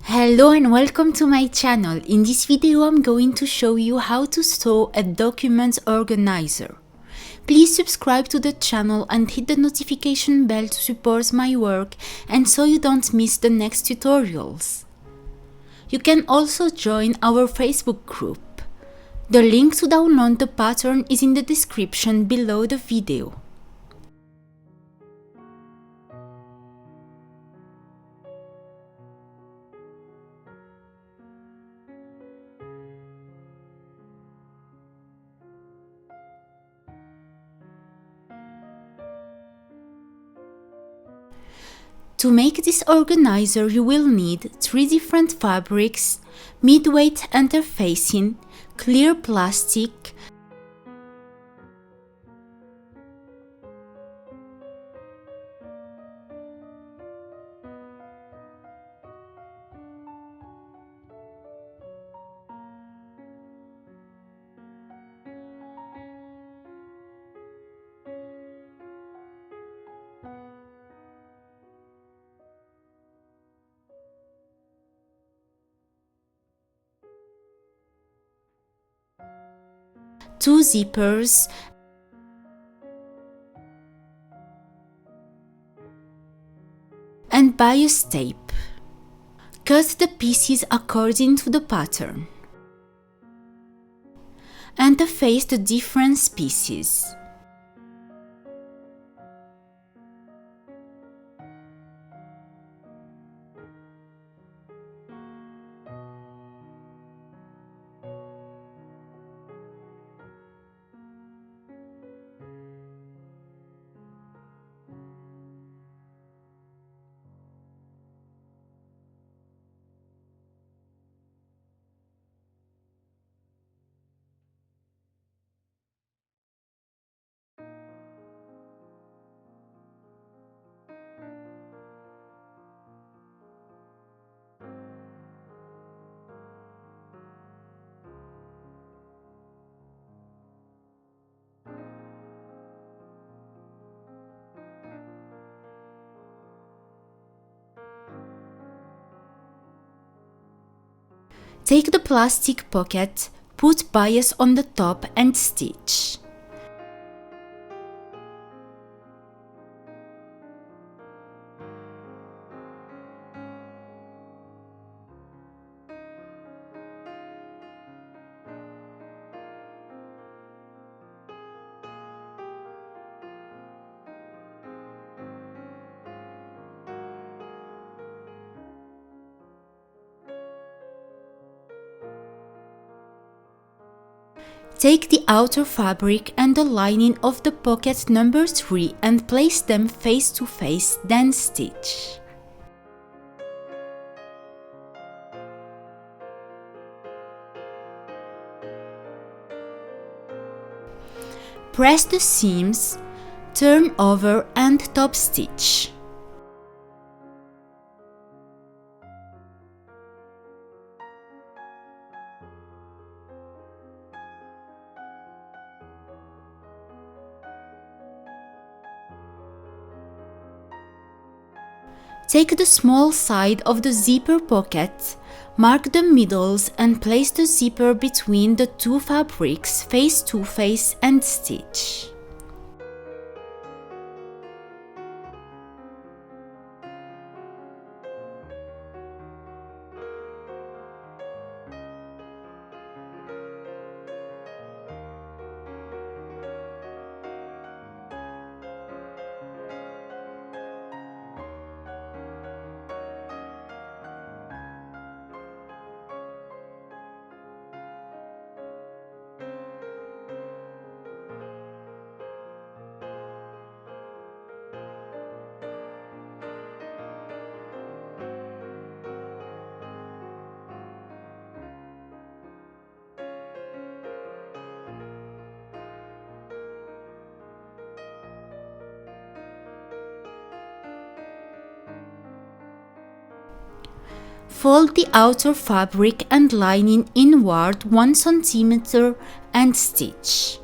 Hello and welcome to my channel. In this video I'm going to show you how to store a document organizer. Please subscribe to the channel and hit the notification bell to support my work and so you don't miss the next tutorials. You can also join our Facebook group. The link to download the pattern is in the description below the video. To make this organizer you will need 3 different fabrics, mid-weight interfacing, clear plastic, two zippers, and bias tape. Cut the pieces according to the pattern. Interface the different pieces. Take the plastic pocket, put bias on the top and stitch. Take the outer fabric and the lining of the pocket number 3 and place them face to face, then stitch. Press the seams, turn over and top stitch. Take the small side of the zipper pocket, mark the middles and place the zipper between the two fabrics face to face and stitch. Fold the outer fabric and lining inward 1 cm and stitch.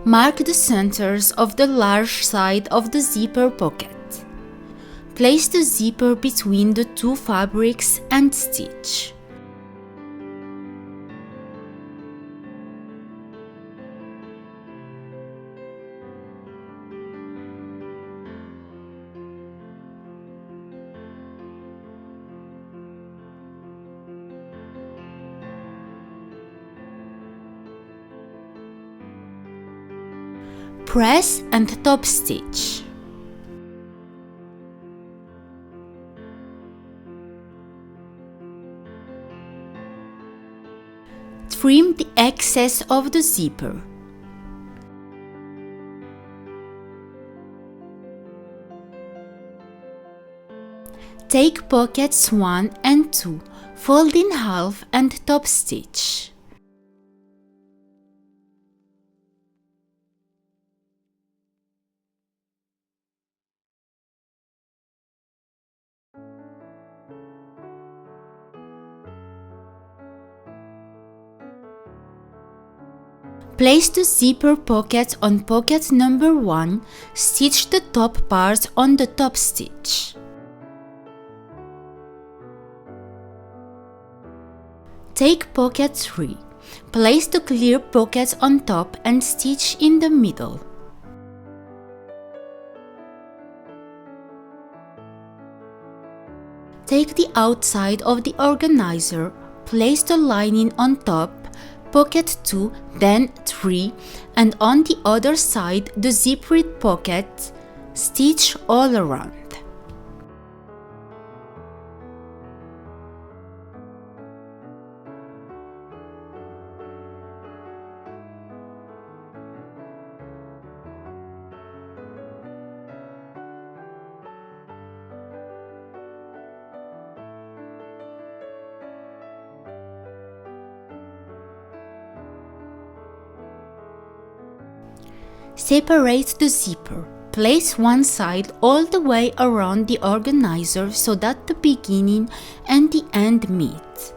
Mark the centers of the large side of the zipper pocket. Place the zipper between the two fabrics and stitch. Press and top stitch. Trim the excess of the zipper. Take pockets 1 and 2, fold in half and top stitch. Place the zipper pocket on pocket number 1, stitch the top part on the top stitch. Take pocket 3, place the clear pocket on top and stitch in the middle. Take the outside of the organizer, place the lining on top, pocket 2, then 3, and on the other side the zippered pocket, stitch all around. Separate the zipper. Place one side all the way around the organizer so that the beginning and the end meet.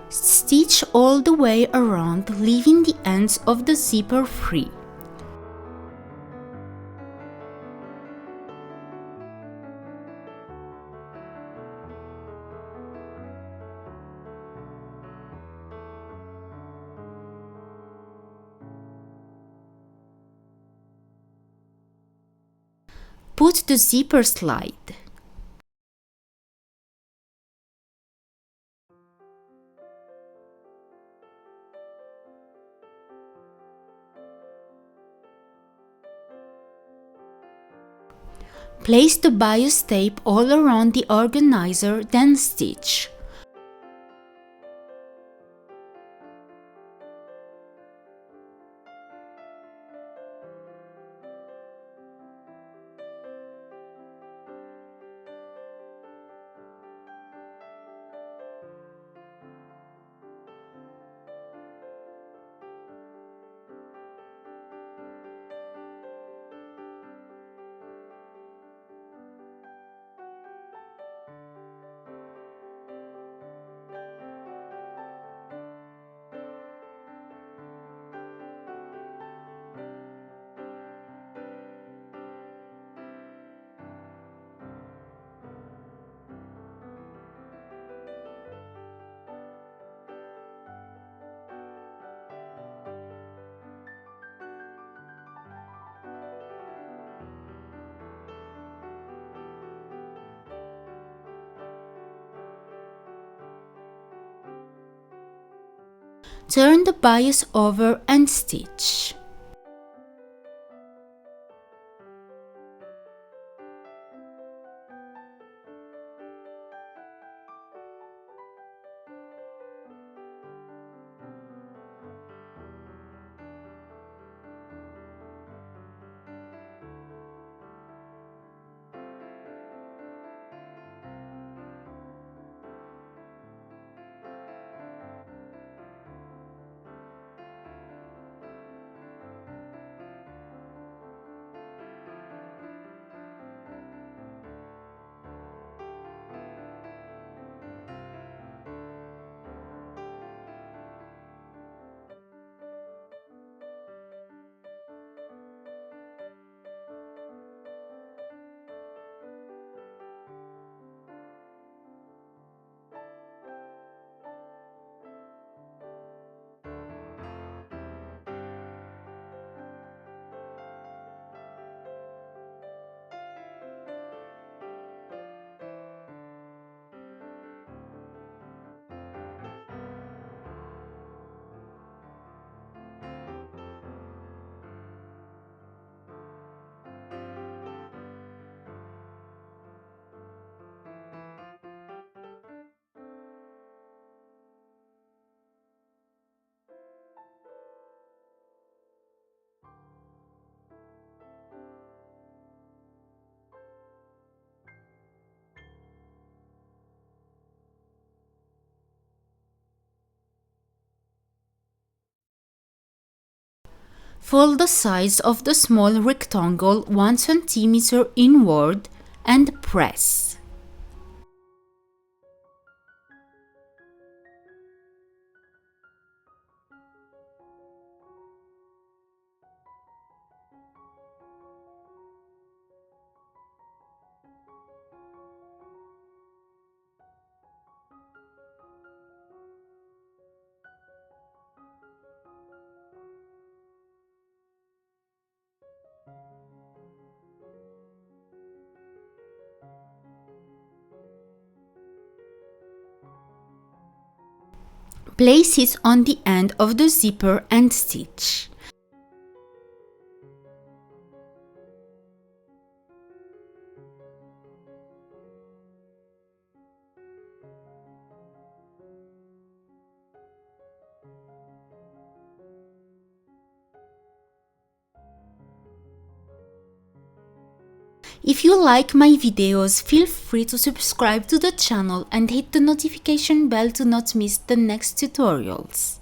Stitch all the way around, leaving the ends of the zipper free. Put the zipper slide. Place the bias tape all around the organizer, then stitch. Turn the bias over and stitch. Fold the sides of the small rectangle 1 cm inward and press. Place it on the end of the zipper and stitch. If you like my videos, feel free to subscribe to the channel and hit the notification bell to not miss the next tutorials.